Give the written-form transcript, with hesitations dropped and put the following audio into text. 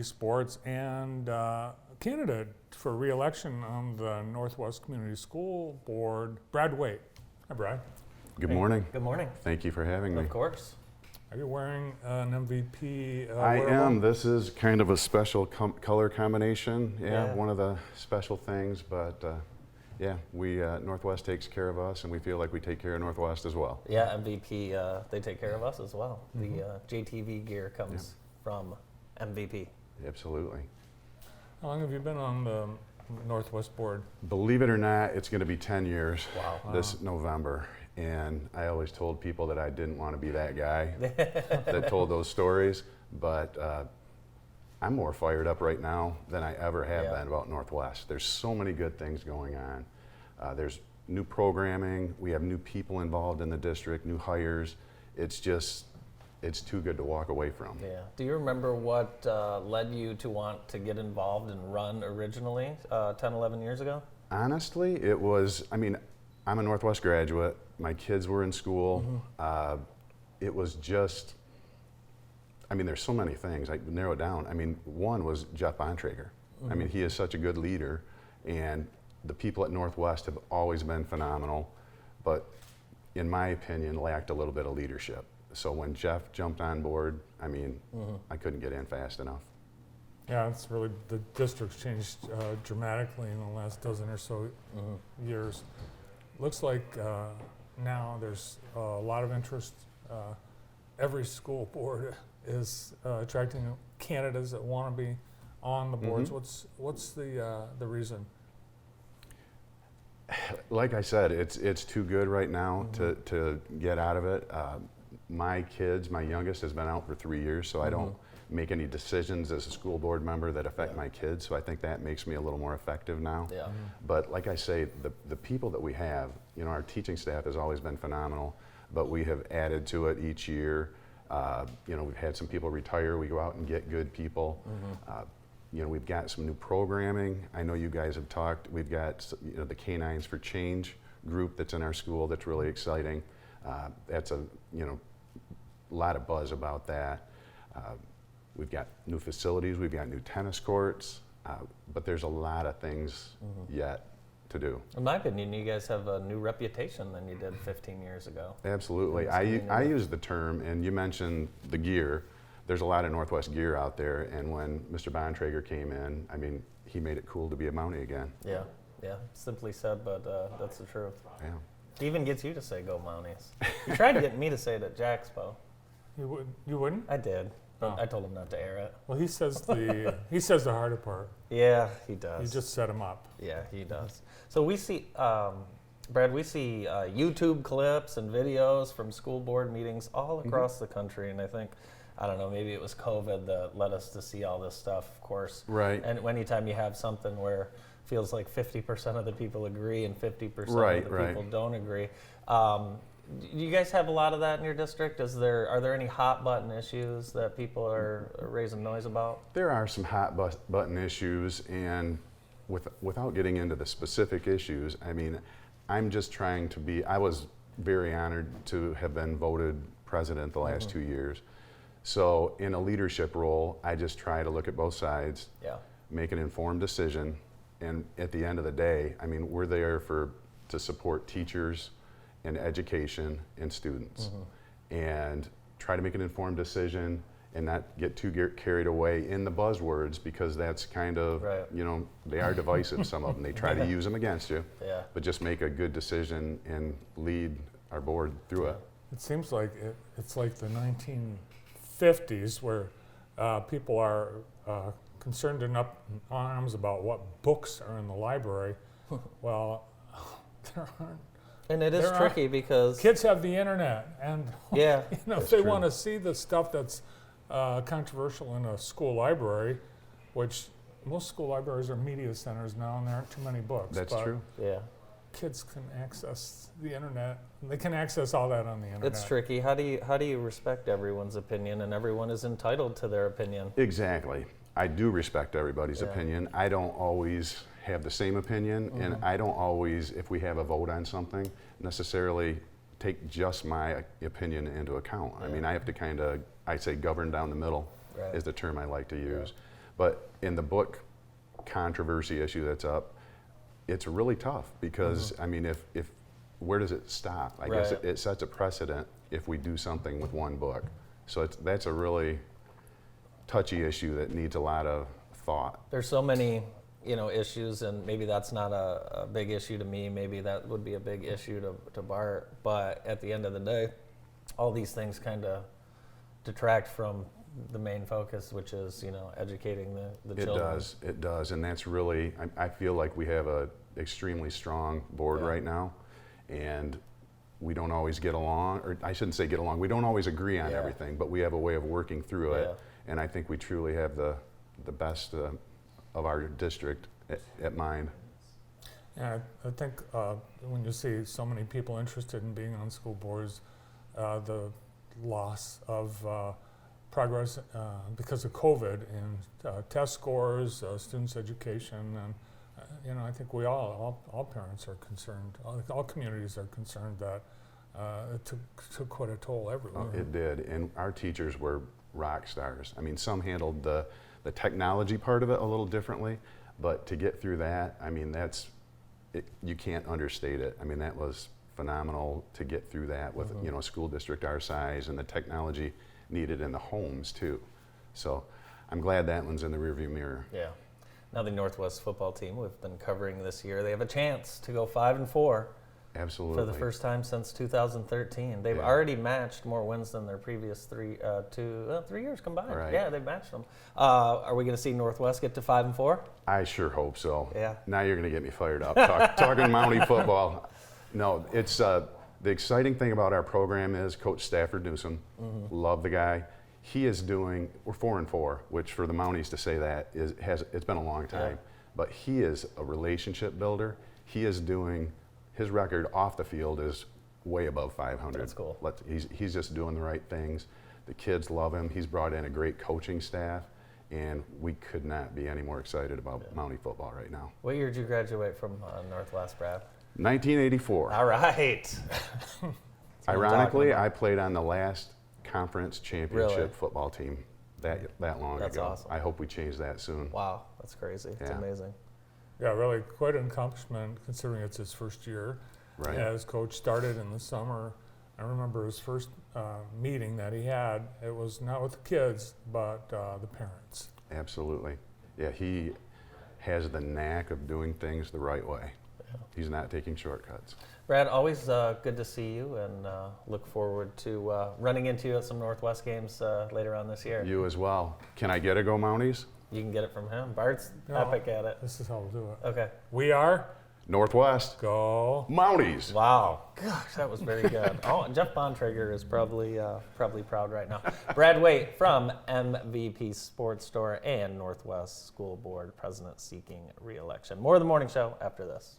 sports and candidate for re-election on the Northwest Community School Board, Brad Waite. Hi, Brad. Good morning. Good morning. Thank you for having me. Of course. Are you wearing an MVP? I wearable? am. This is kind of a special color combination. Yeah. One of the special things, but yeah, we Northwest takes care of us, and we feel like we take care of Northwest as well. Yeah, MVP, they take care of us as well. The JTV gear comes from MVP. Absolutely. How long have you been on the Northwest Board? Believe it or not, it's going to be 10 years Wow. this November. And I always told people that I didn't want to be that guy that told those stories, but I'm more fired up right now than I ever have been about Northwest. There's so many good things going on. There's new programming, we have new people involved in the district, new hires. It's too good to walk away from. Yeah. Do you remember what led you to want to get involved and run originally 10, 11 years ago? Honestly, it was, I'm a Northwest graduate. My kids were in school. It was just, there's so many things. I narrow it down. One was Jeff Bontrager. He is such a good leader, and the people at Northwest have always been phenomenal, but in my opinion, lacked a little bit of leadership. So when Jeff jumped on board, I couldn't get in fast enough. Yeah, it's really, the district's changed dramatically in the last dozen or so years. Looks like now there's a lot of interest. Every school board is attracting candidates that want to be on the boards. What's the reason? Like I said, it's too good right now to get out of it. My kids, my youngest has been out for 3 years, so I don't make any decisions as a school board member that affect my kids, so I think that makes me a little more effective now. Yeah. But like I say, the people that we have, our teaching staff has always been phenomenal, but we have added to it each year. We've had some people retire, we go out and get good people. We've got some new programming. I know you guys have talked, we've got the Canines for Change group that's in our school that's really exciting. That's a lot of buzz about that. We've got new facilities, we've got new tennis courts, but there's a lot of things yet to do. In my opinion, you guys have a new reputation than you did 15 years ago. Absolutely. I use the term, and you mentioned the gear. There's a lot of Northwest gear out there, and when Mr. Bontrager came in, he made it cool to be a Mountie again. Yeah. Simply said, but that's the truth. Yeah. It even gets you to say go Mounties. You tried to get me to say it at Jaxpo. You wouldn't? I did. But Oh. I told him not to air it. Well, he says the harder part. Yeah, he does. You just set him up. Yeah, he does. So we see, Brad, we see YouTube clips and videos from school board meetings all across the country, and I think, I don't know, maybe it was COVID that led us to see all this stuff, of course. Right. And anytime you have something where it feels like 50% of the people agree and 50% Right, of the right. people don't agree. Do you guys have a lot of that in your district? Are there any hot button issues that people are raising noise about? There are some hot button issues, and without getting into the specific issues, I'm just trying to be, I was very honored to have been voted president the last 2 years. So in a leadership role, I just try to look at both sides, make an informed decision, and at the end of the day, we're there to support teachers and education and students, and try to make an informed decision and not get too carried away in the buzzwords, because that's kind of, they are divisive, some of them. They try to use them against you, but just make a good decision and lead our board through it. It seems like it's like the 1950s where people are concerned and up in arms about what books are in the library. Well, there aren't. And it is tricky because Kids have the internet, and if they want to see the stuff that's controversial in a school library, which most school libraries are media centers now, and there aren't too many books. That's true. Yeah. Kids can access the internet. They can access all that on the internet. It's tricky. How do you respect everyone's opinion, and everyone is entitled to their opinion? Exactly. I do respect everybody's opinion. I don't always have the same opinion, and I don't always, if we have a vote on something, necessarily take just my opinion into account. I mean, I have to kind of, I say govern down the middle is the term I like to use. But in the book controversy issue that's up, it's really tough because, I mean, if where does it stop? I guess Right. it sets a precedent if we do something with one book. So that's a really touchy issue that needs a lot of thought. There's so many, issues, and maybe that's not a big issue to me. Maybe that would be a big issue to Bart. But at the end of the day, all these things kind of detract from the main focus, which is, educating the It children. it does, and that's really, I feel like we have a extremely strong board Yeah. right now, and we don't always get along, or I shouldn't say get along, we don't always agree on Yeah. everything, but we have a way of working through Yeah. it, and I think we truly have the best of our district at mind. Yeah, I think when you see so many people interested in being on school boards, the loss of progress because of COVID and test scores, students' education, and I think we all parents are concerned, all communities are concerned that it took quite a toll everywhere. It did, and our teachers were rock stars. I mean, some handled the technology part of it a little differently, but to get through that, I mean, you can't understate it. I mean, that was phenomenal to get through that with a school district our size and the technology needed in the homes too. So I'm glad that one's in the rearview mirror. Yeah. Now the Northwest football team we've been covering this year, they have a chance to go 5-4 Absolutely. for the first time since 2013. They've Yeah. already matched more wins than their previous 3 years combined. Right. Yeah, they've matched them. Are we going to see Northwest get to 5-4? I sure hope so. Yeah. Now you're going to get me fired up. Talking Mountie football. No, it's the exciting thing about our program is Coach Stafford Newsom. Love the guy. He is doing. We're 4-4, which for the Mounties to say that it's been a long time. Yeah. But he is a relationship builder. He is doing. His record off the field is way above 500. That's cool. He's just doing the right things. The kids love him. He's brought in a great coaching staff, and we could not be any more excited about Mountie football right now. What year did you graduate from Northwest, Brad? 1984. All right. Ironically, I played on the last conference championship Really? football team that long That's ago. awesome. I hope we change that soon. Wow, that's crazy. It's Yeah. amazing. Yeah, really quite an accomplishment considering it's his first year Right. as coach. Started in the summer. I remember his first meeting that he had. It was not with the kids, but the parents. Absolutely. Yeah, he has the knack of doing things the right way. He's not taking shortcuts. Brad, always good to see you, and look forward to running into you at some Northwest games later on this year. You as well. Can I get a Go Mounties? You can get it from him. Bart's No. epic at it. This is how we'll do it. Okay. We are Northwest Go. Mounties. Wow. Gosh, that was very good. Oh, Jeff Bontrager is probably proud right now. Brad Waite from MVP Sports Store and Northwest School Board President seeking re-election. More of the morning show after this.